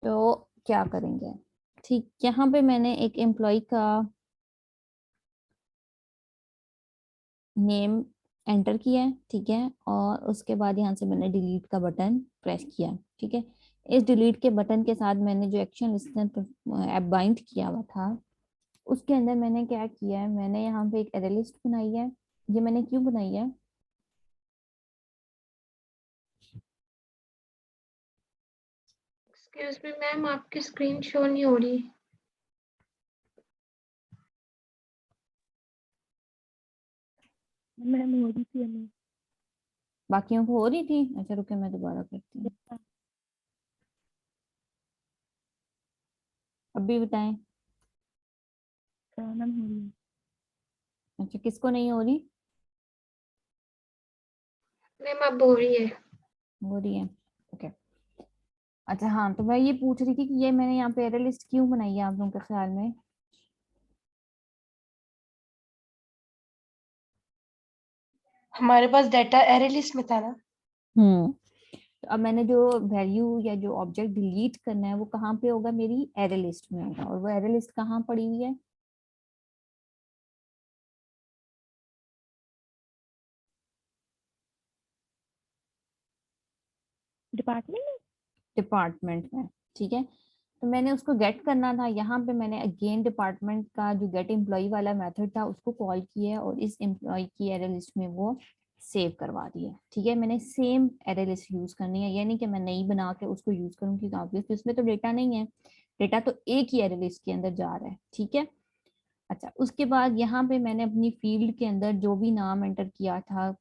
तो क्या करेंगे, ठीक, यहाँ पे मैंने एक एम्प्लॉय का नेम एंटर किया है, ठीक है, और उसके बाद यहाँ से मैंने डिलीट का बटन प्रेस किया, ठीक है। इस डिलीट के बटन के साथ मैंने जो एक्शन लिस्टनर ऐप बाइंड किया हुआ था उसके अंदर मैंने क्या किया है, मैंने यहाँ पे एक एरे लिस्ट बनाई है। ये मैंने क्यों बनाई है, एक्सक्यूज मी मैम, आपकी स्क्रीन शो नहीं हो रही। मैम हो रही थी हमें। बाकियों को हो रही थी, अच्छा रुके मैं दोबारा करती हूँ। अभी बताएं। मैम हो रही है। अच्छा, किसको नहीं हो रही? मैम अब हो रही है। हो रही है, ओके। अच्छा हाँ, तो मैं ये पूछ रही थी कि ये मैंने यहाँ पे एरे लिस्ट क्यों बनाई है आप लोगों के ख्याल में? हमारे पास डाटा एरे लिस्ट में था ना। तो अब मैंने जो वैल्यू या जो ऑब्जेक्ट डिलीट करना है वो कहाँ पे होगा, मेरी एरे लिस्ट में होगा, और वो एरे लिस्ट कहाँ पड़ी हुई है? डिपार्टमेंट में। डिपार्टमेंट में, ठीक है। तो मैंने उसको गेट करना था, यहाँ पे मैंने अगेन डिपार्टमेंट का जो गेट एम्प्लॉय वाला मेथड था उसको कॉल किया और इस एम्प्लॉय की एरे लिस्ट में वो सेव करवा दिया, ठीक है। मैंने सेम एरे लिस्ट यूज करनी है, यानी कि मैं नई बना के उसको यूज करूँ, क्योंकि ऑब्वियसली उसमें तो डेटा नहीं है, डेटा तो एक ही एरे लिस्ट के अंदर जा रहा है, ठीक है। अच्छा, उसके बाद यहाँ पे मैंने अपनी फील्ड के अंदर जो भी नाम एंटर किया था,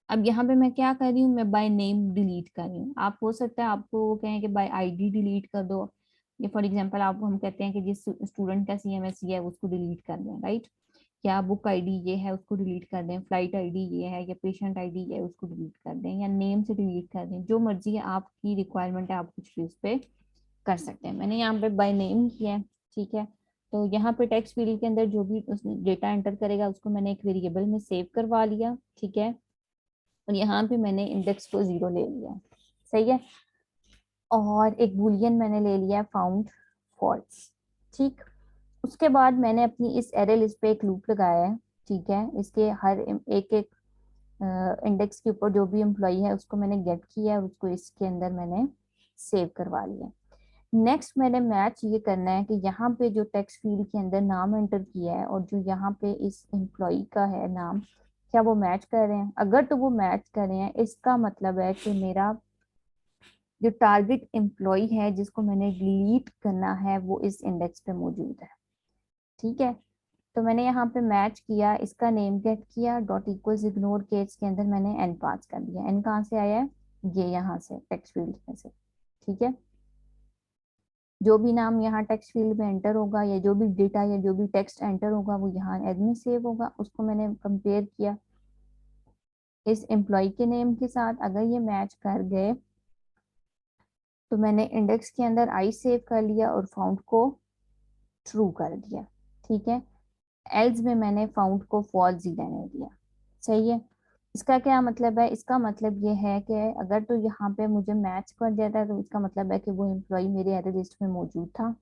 अब यहाँ पे मैं क्या कर रही हूँ, मैं बाय नेम डिलीट कर रही हूँ। आप हो सकता है आपको वो कहें कि बाय आईडी डिलीट कर दो, या फॉर एग्जांपल आप हम कहते हैं कि जिस स्टूडेंट का सीएमएसई है उसको डिलीट कर दें, राइट। या बुक आईडी ये है उसको डिलीट कर दें, फ्लाइट आईडी ये है या पेशेंट आईडी ये है उसको डिलीट कर दें, या नेम से डिलीट कर दें, जो मर्जी है, आपकी रिक्वायरमेंट है, आप कुछ भी उस पर कर सकते हैं। मैंने यहाँ पे बाय नेम किया है, ठीक है। तो यहाँ पे टेक्स्ट फील्ड के अंदर जो भी डेटा एंटर करेगा उसको मैंने एक वेरिएबल में सेव करवा लिया, ठीक है। और यहाँ पे मैंने इंडेक्स को 0 ले लिया है, सही है। और एक बुलियन मैंने ले लिया है फाउंड फॉल्स, ठीक। उसके बाद मैंने अपनी इस एरे लिस्ट पे एक लूप लगाया है, ठीक है। इसके हर एक एक इंडेक्स के ऊपर जो भी एम्प्लॉई है उसको मैंने गेट किया है और उसको इसके अंदर मैंने सेव करवा लिया। नेक्स्ट मैंने मैच ये करना है कि यहाँ पे जो टेक्स्ट फील्ड के अंदर नाम एंटर किया है और जो यहाँ पे इस एम्प्लॉय का है नाम, क्या वो मैच कर रहे हैं? अगर तो वो मैच कर रहे हैं, इसका मतलब है कि मेरा जो टारगेट एम्प्लॉय है जिसको मैंने डिलीट करना है वो इस इंडेक्स पे मौजूद है, ठीक है। तो मैंने यहाँ पे मैच किया, इसका नेम गेट किया, डॉट इक्वल्स इग्नोर केस के अंदर मैंने एन पास कर दिया। एन कहाँ से आया है? ये यहाँ से टेक्स्ट फील्ड में से, ठीक है। जो भी नाम यहाँ टेक्स्ट फील्ड में एंटर होगा या जो भी डेटा या जो भी टेक्स्ट एंटर होगा वो यहाँ एड में सेव होगा। उसको मैंने कंपेयर किया इस एम्प्लॉय के नेम के साथ, अगर ये मैच कर गए तो मैंने इंडेक्स के अंदर आई सेव कर लिया और फाउंड को ट्रू कर दिया, ठीक है। एल्स में मैंने फाउंड को फॉल्स ही रहने दिया, सही है। इसका क्या मतलब है? इसका मतलब ये है कि अगर तो यहाँ पे मुझे मैच कर जाता है तो इसका मतलब है कि वो एम्प्लॉय मेरे एरे लिस्ट में मौजूद था,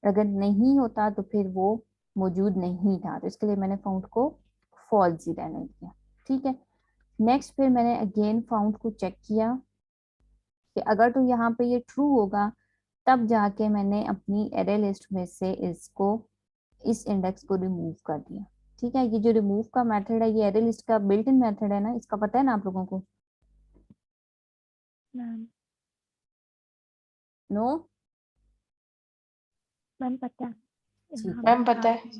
अगर नहीं होता तो फिर वो मौजूद नहीं था, तो इसके लिए मैंने फाउंड को फॉल्स ही रहने दिया, ठीक है। नेक्स्ट फिर मैंने अगेन फाउंड को चेक किया कि अगर तो यहाँ पे ये ट्रू होगा तब जाके मैंने अपनी एरे लिस्ट में से इसको इस इंडेक्स को रिमूव कर दिया, ठीक है। ये जो रिमूव का मेथड है ये एरे लिस्ट का बिल्ट इन मेथड है ना, इसका पता है ना आप लोगों को? Ma'am no? मैम पता है। ठीक है, मैम पता है।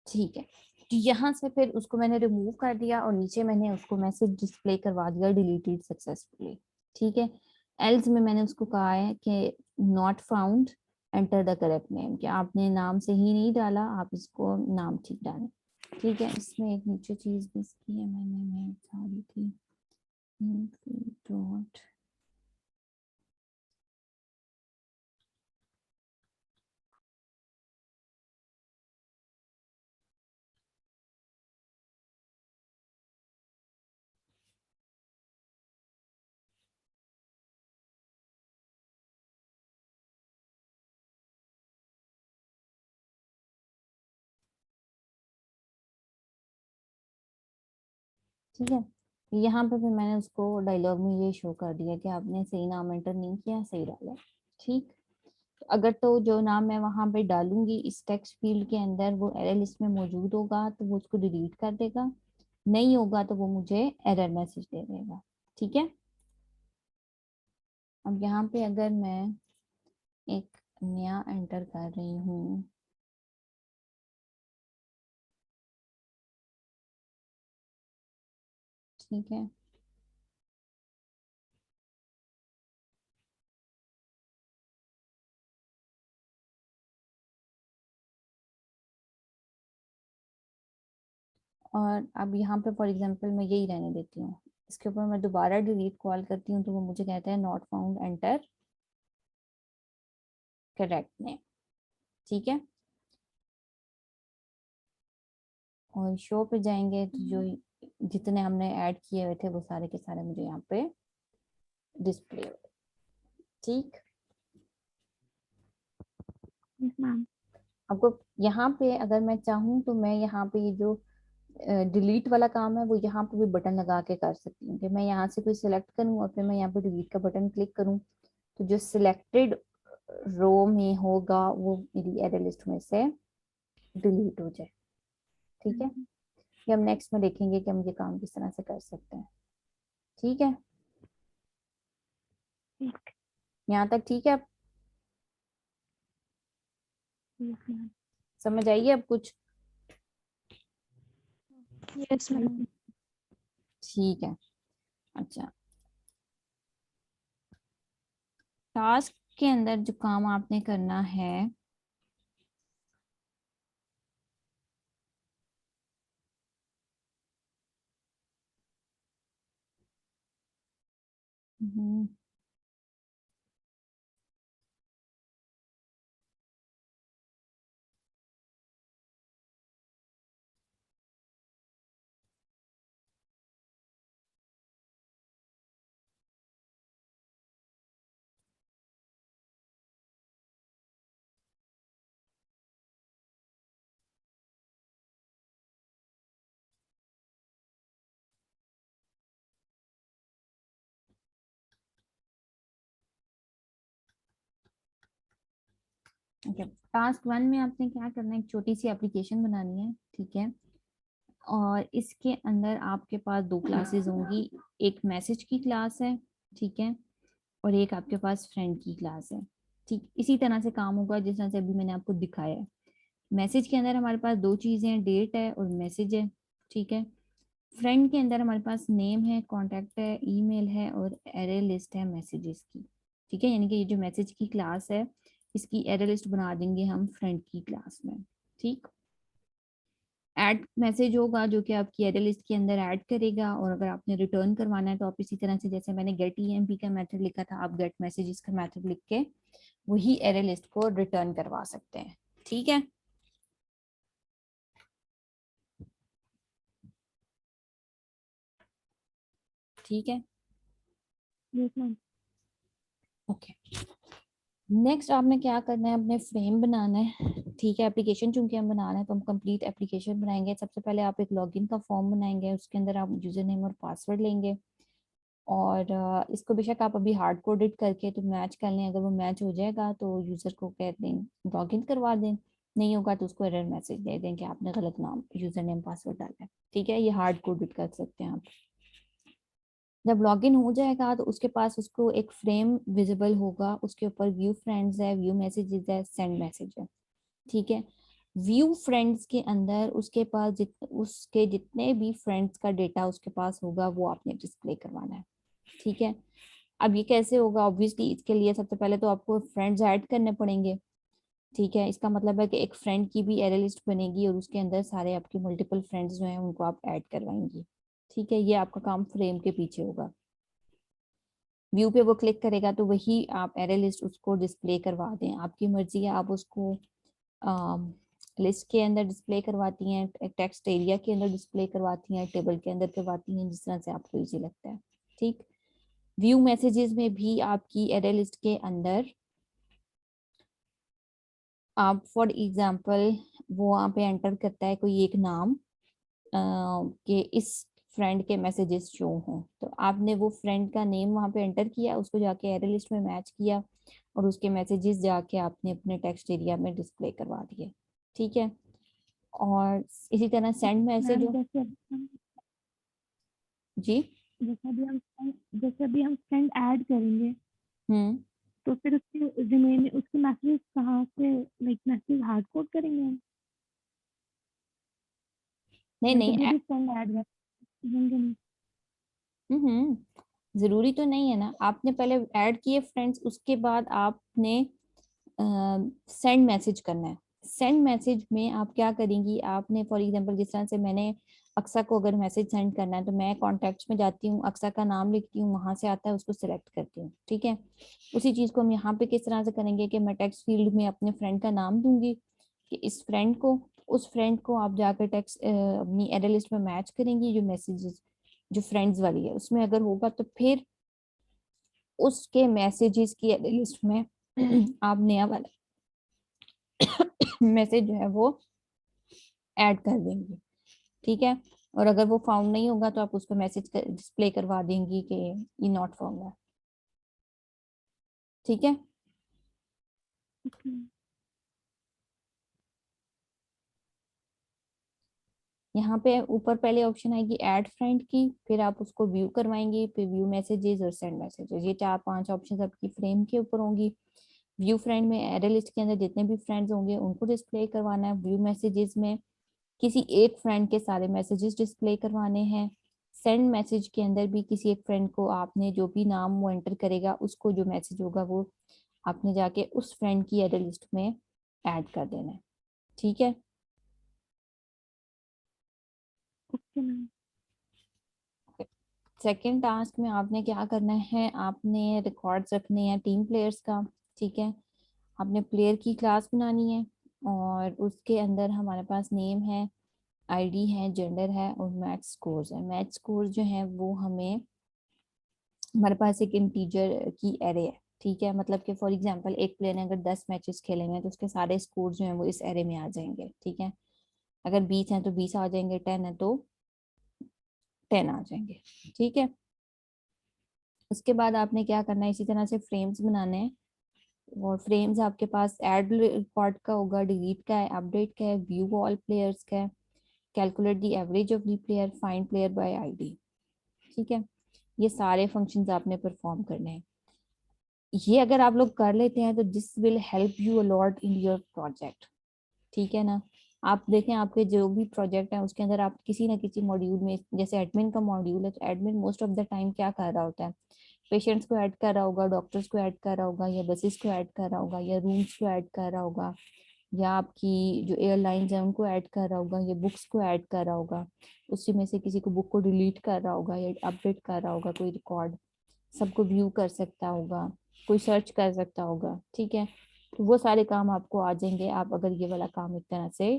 ठीक है। तो यहाँ से फिर उसको मैंने रिमूव कर दिया और नीचे मैंने उसको मैसेज डिस्प्ले करवा दिया डिलीटेड सक्सेसफुली, ठीक है। एल्स में मैंने उसको कहा है कि not found, enter the correct name, कि आपने नाम सही नहीं डाला, आप इसको नाम ठीक डालें, ठीक है। इसमें एक नीचे चीज मिस की है मैंने, मैं बता रही थी डॉट ठीक है, यहाँ पे फिर मैंने उसको डायलॉग में ये शो कर दिया कि आपने सही नाम एंटर नहीं किया, सही डाला। ठीक, अगर तो जो नाम मैं वहां पे डालूंगी इस टेक्स्ट फील्ड के अंदर वो एरर लिस्ट में मौजूद होगा तो वो उसको डिलीट कर देगा, नहीं होगा तो वो मुझे एरर मैसेज दे देगा। ठीक है, अब यहाँ पे अगर मैं एक नया एंटर कर रही हूँ, ठीक है, और अब यहाँ पे फॉर एग्जांपल मैं यही रहने देती हूँ, इसके ऊपर मैं दोबारा डिलीट कॉल करती हूँ तो वो मुझे कहता है not found enter correct name. ठीक है, और शो पे जाएंगे तो जो जितने हमने ऐड किए हुए थे वो सारे के सारे मुझे यहाँ पे डिस्प्ले हो। ठीक, यस मैम। आपको यहाँ पे अगर मैं चाहूँ तो मैं यहाँ पे ये जो डिलीट वाला काम है वो यहाँ पे भी बटन लगा के कर सकती हूँ कि मैं यहाँ से कोई सिलेक्ट करूँ और फिर मैं यहाँ पे डिलीट का बटन क्लिक करूँ तो जो सिलेक्टेड रो में होगा वो मेरी एरे लिस्ट में से डिलीट हो जाए। ठीक है, ये हम नेक्स्ट में देखेंगे कि हम ये काम किस तरह से कर सकते हैं। ठीक है, ठीक। यहाँ तक ठीक है, यस मैम। समझ आइए अब कुछ? Yes ma'am. ठीक है, अच्छा, टास्क के अंदर जो काम आपने करना है हम्म, ओके, टास्क 1 में आपने क्या करना है, एक छोटी सी एप्लीकेशन बनानी है। ठीक है, और इसके अंदर आपके पास दो क्लासेस होंगी, एक मैसेज की क्लास है, ठीक है, और एक आपके पास फ्रेंड की क्लास है। ठीक, इसी तरह से काम होगा जिस तरह से अभी मैंने आपको दिखाया है। मैसेज के अंदर हमारे पास दो चीजें हैं, डेट है और मैसेज है। ठीक है, फ्रेंड के अंदर हमारे पास नेम है, कॉन्टेक्ट है, ईमेल है और एरे लिस्ट है मैसेजेस की। ठीक है, यानी कि ये जो मैसेज की क्लास है इसकी एरे लिस्ट बना देंगे हम फ्रेंड की क्लास में। ठीक, ऐड मैसेज होगा जो कि आपकी एरे लिस्ट के अंदर ऐड करेगा, और अगर आपने रिटर्न करवाना है तो आप इसी तरह से जैसे मैंने गेट ईएमपी का मेथड लिखा था आप गेट मैसेजेस का मेथड लिख के वही एरे लिस्ट को रिटर्न करवा सकते हैं। ठीक है, ठीक है, यस मैम। ओके। नेक्स्ट आपने क्या करना है, अपने फ्रेम बनाना है। ठीक है, एप्लीकेशन चूंकि हम बना रहे हैं तो हम कंप्लीट एप्लीकेशन बनाएंगे। सबसे पहले आप एक लॉगिन का फॉर्म बनाएंगे, उसके अंदर आप यूजर नेम और पासवर्ड लेंगे, और इसको बेशक आप अभी हार्ड कोडेड करके तो मैच कर लें, अगर वो मैच हो जाएगा तो यूजर को कह दें लॉगिन करवा दें, नहीं होगा तो उसको एरर मैसेज दे दें कि आपने गलत नाम यूजर नेम पासवर्ड डाला है। ठीक है, ये हार्ड कोडेड कर सकते हैं आप। जब लॉगिन हो जाएगा तो उसके पास उसको एक फ्रेम विजिबल होगा, उसके ऊपर व्यू फ्रेंड्स है, व्यू मैसेजेस है, सेंड मैसेज है। ठीक है, व्यू फ्रेंड्स के अंदर उसके पास उसके जितने भी फ्रेंड्स का डेटा उसके पास होगा वो आपने डिस्प्ले करवाना है। ठीक है, अब ये कैसे होगा, ऑब्वियसली इसके लिए सबसे पहले तो आपको फ्रेंड्स ऐड करने पड़ेंगे। ठीक है, इसका मतलब है कि एक फ्रेंड की भी एरे लिस्ट बनेगी और उसके अंदर सारे आपके मल्टीपल फ्रेंड्स जो हैं उनको आप ऐड करवाएंगी। ठीक है, ये आपका काम फ्रेम के पीछे होगा। व्यू पे वो क्लिक करेगा तो वही आप एरे लिस्ट उसको डिस्प्ले करवा दें, आपकी मर्जी है, आप उसको लिस्ट के अंदर डिस्प्ले करवाती हैं, टेक्स्ट एरिया के अंदर डिस्प्ले करवाती हैं, टेबल के अंदर करवाती हैं, जिस तरह से आपको इजी लगता है। ठीक, व्यू मैसेजेस में भी आपकी एरे लिस्ट के अंदर आप फॉर एग्जांपल वो वहाँ पे एंटर करता है कोई एक नाम कि इस फ्रेंड के मैसेजेस शो हों। तो आपने वो फ्रेंड का नेम वहाँ पे एंटर किया, उसको जाके एरे लिस्ट में मैच किया और उसके मैसेजेस जाके आपने अपने टेक्स्ट एरिया में डिस्प्ले करवा दिए। ठीक है, और इसी तरह सेंड मैसेज मैम हो। जैसे अभी हम जी। जैसे अभी हम फ्रेंड ऐड करेंगे हम्म। तो फिर उसके रिमेन उसके मैसेज कहाँ से लाइक मैसेज हार्ड कोड करेंगे हम? नहीं जैसे नहीं। भी फ्रेंड ऐड होंगे नहीं। जरूरी तो नहीं है ना, आपने पहले ऐड किए फ्रेंड्स, उसके बाद आपने सेंड मैसेज करना है। सेंड मैसेज में आप क्या करेंगी, आपने फॉर एग्जांपल जिस तरह से मैंने अक्सा को अगर मैसेज सेंड करना है तो मैं कॉन्टैक्ट्स में जाती हूँ, अक्सा का नाम लिखती हूँ, वहां से आता है, उसको सिलेक्ट करती हूँ। ठीक है, उसी चीज को हम यहाँ पे किस तरह से करेंगे कि मैं टेक्स्ट फील्ड में अपने फ्रेंड का नाम दूंगी कि इस फ्रेंड को, उस फ्रेंड को आप जाकर टेक्स्ट अपनी एरे लिस्ट में मैच करेंगी, जो मैसेजेस जो फ्रेंड्स वाली है उसमें अगर होगा तो फिर उसके मैसेजेस की एरे लिस्ट में आप नया वाला मैसेज जो है वो ऐड कर देंगे। ठीक है, और अगर वो फाउंड नहीं होगा तो आप उसको मैसेज डिस्प्ले करवा देंगी कि ये नॉट फाउंड है। ठीक है, ओके। यहाँ पे ऊपर पहले ऑप्शन आएगी ऐड फ्रेंड की, फिर आप उसको व्यू करवाएंगे, फिर व्यू मैसेजेस और सेंड मैसेजेस, ये 4-5 ऑप्शन आपकी फ्रेम के ऊपर होंगी। व्यू फ्रेंड में एरे लिस्ट के अंदर जितने भी फ्रेंड्स होंगे उनको डिस्प्ले करवाना है। व्यू मैसेजेस में किसी एक फ्रेंड के सारे मैसेजेस डिस्प्ले करवाने हैं। सेंड मैसेज के अंदर भी किसी एक फ्रेंड को आपने जो भी नाम वो एंटर करेगा उसको जो मैसेज होगा वो आपने जाके उस फ्रेंड की एरे लिस्ट में ऐड कर देना है। ठीक है, ओके मैम। सेकेंड टास्क में आपने क्या करना है, आपने रिकॉर्ड्स रखने हैं टीम प्लेयर्स का। ठीक है, आपने प्लेयर की क्लास बनानी है और उसके अंदर हमारे पास नेम है, आईडी है, जेंडर है और मैच स्कोर्स है। मैच स्कोर्स जो है वो हमें, हमारे पास एक इंटीजर की एरे है। ठीक है, मतलब कि फॉर एग्जांपल एक प्लेयर ने अगर 10 मैचेस खेले हैं तो उसके सारे स्कोर जो हैं वो इस एरे में आ जाएंगे। ठीक है, अगर 20 हैं तो 20 आ जाएंगे, 10 है तो 10 आ जाएंगे। ठीक है, उसके बाद आपने क्या करना है, इसी तरह से फ्रेम्स बनाने हैं और फ्रेम्स आपके पास ऐड रिकॉर्ड का होगा, डिलीट का है, अपडेट का है, व्यू ऑल प्लेयर्स का है, calculate the average of the player, find player bye ID. ठीक है, ये सारे फंक्शंस आपने परफॉर्म करने हैं। ये अगर आप लोग कर लेते हैं तो this will help you a lot in your project. ठीक है ना, आप देखें आपके जो भी प्रोजेक्ट है उसके अंदर आप किसी ना किसी मॉड्यूल में, जैसे एडमिन का मॉड्यूल है तो admin most of the time क्या कर रहा होता है, पेशेंट्स को ऐड कर रहा होगा, डॉक्टर्स को ऐड कर रहा होगा, या बसेस को ऐड कर रहा होगा, या रूम्स को ऐड कर रहा होगा, या आपकी जो एयरलाइंस है उनको ऐड कर रहा होगा, या बुक्स को ऐड कर रहा होगा, उसी में से किसी को बुक को डिलीट कर रहा होगा या अपडेट कर रहा होगा, कोई रिकॉर्ड सबको व्यू कर सकता होगा, कोई सर्च कर सकता होगा। ठीक है, तो वो सारे काम आपको आ जाएंगे आप अगर ये वाला काम एक तरह से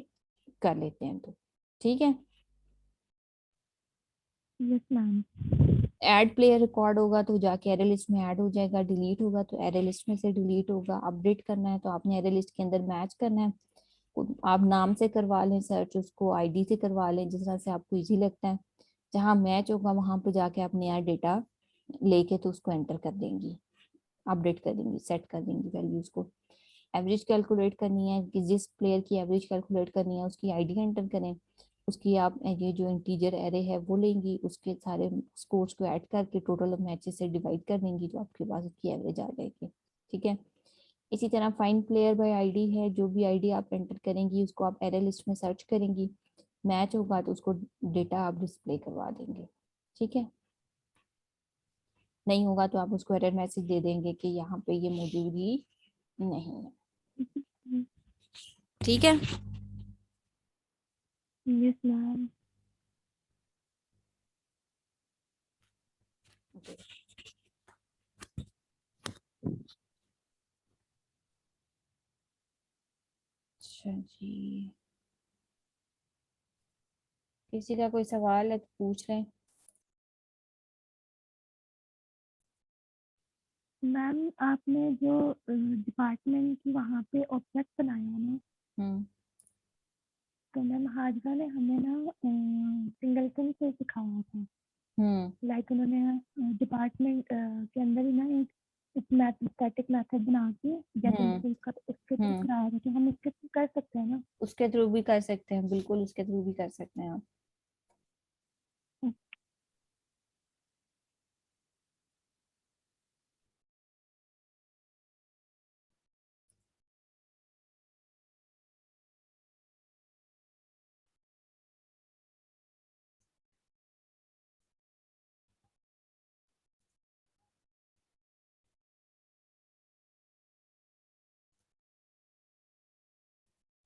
कर लेते हैं तो। ठीक है, yes ma'am. Add player record होगा तो जाके एरे लिस्ट में ऐड हो जाएगा, डिलीट होगा तो एरे लिस्ट में से डिलीट होगा, अपडेट करना है तो आपने एरे लिस्ट के अंदर मैच करना है। आप नाम से करवा लें सर्च, उसको आईडी से करवा लें, जिस तरह से आपको इजी लगता है। जहाँ मैच होगा वहां पे जाके आप नया डेटा लेके तो उसको एंटर कर देंगी, अपडेट कर देंगी, सेट कर देंगी वैल्यूज को। एवरेज कैलकुलेट करनी है कि जिस प्लेयर की एवरेज कैलकुलेट करनी है उसकी आईडी एंटर करें, उसकी आप ये जो इंटीजर एरे है वो लेंगी, उसके सारे स्कोर्स को ऐड करके टोटल मैचेस से डिवाइड कर देंगी तो आपके पास उसकी एवरेज आ जाएगी। ठीक है, इसी तरह फाइंड प्लेयर बाय आईडी है, जो भी आईडी आप एंटर करेंगी उसको आप एरे लिस्ट में सर्च करेंगी, मैच होगा तो उसको डेटा आप डिस्प्ले करवा देंगे। ठीक है, नहीं होगा तो आप उसको एरर मैसेज दे देंगे कि यहाँ पे ये मौजूद ही नहीं है। ठीक है, यस मैम। अच्छा जी, किसी का कोई सवाल है तो पूछ लें। मैम आपने जो डिपार्टमेंट की वहाँ पे ऑब्जेक्ट बनाया है ना, हम्म। तो मैम हाजरा ने हमें ना सिंगलटन से सिखाया था। लाइक उन्होंने डिपार्टमेंट के अंदर ही ना एक मैथमेटिक मेथड बना के गेट इम्प्रूव का उसके थ्रू कराया था। तो हम उसके थ्रू कर सकते हैं ना? उसके थ्रू भी कर सकते हैं, बिल्कुल उसके थ्रू भी कर सकते हैं आप।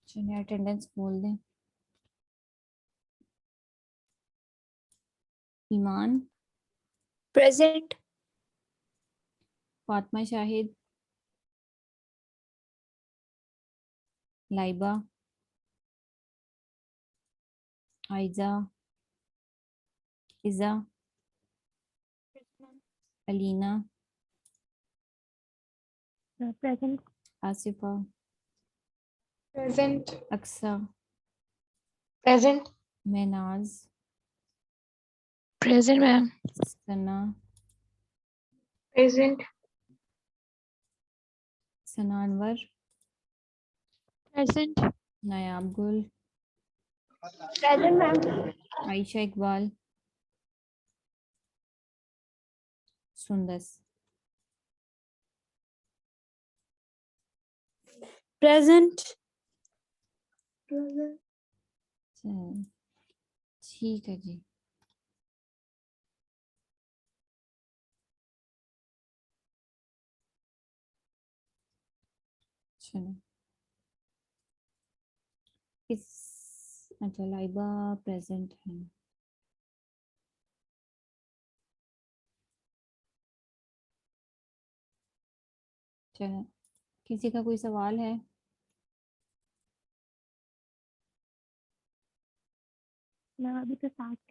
चलिए अटेंडेंस बोल दें। Iman, present. Fatima Shahid, Laiba, Aiza, Iza, Alina, present. Asifa, present. Aqsa, present. Mahnaz, present ma'am. Sana, present. Sana Anwar, present. Nayab Gul, present ma'am. Ayesha Iqbal, Sundas. Present. चलो, ठीक है जी। चलो इस अच्छा लाइबा प्रेजेंट है। चलो, किसी का कोई सवाल है? मैं अभी तो 7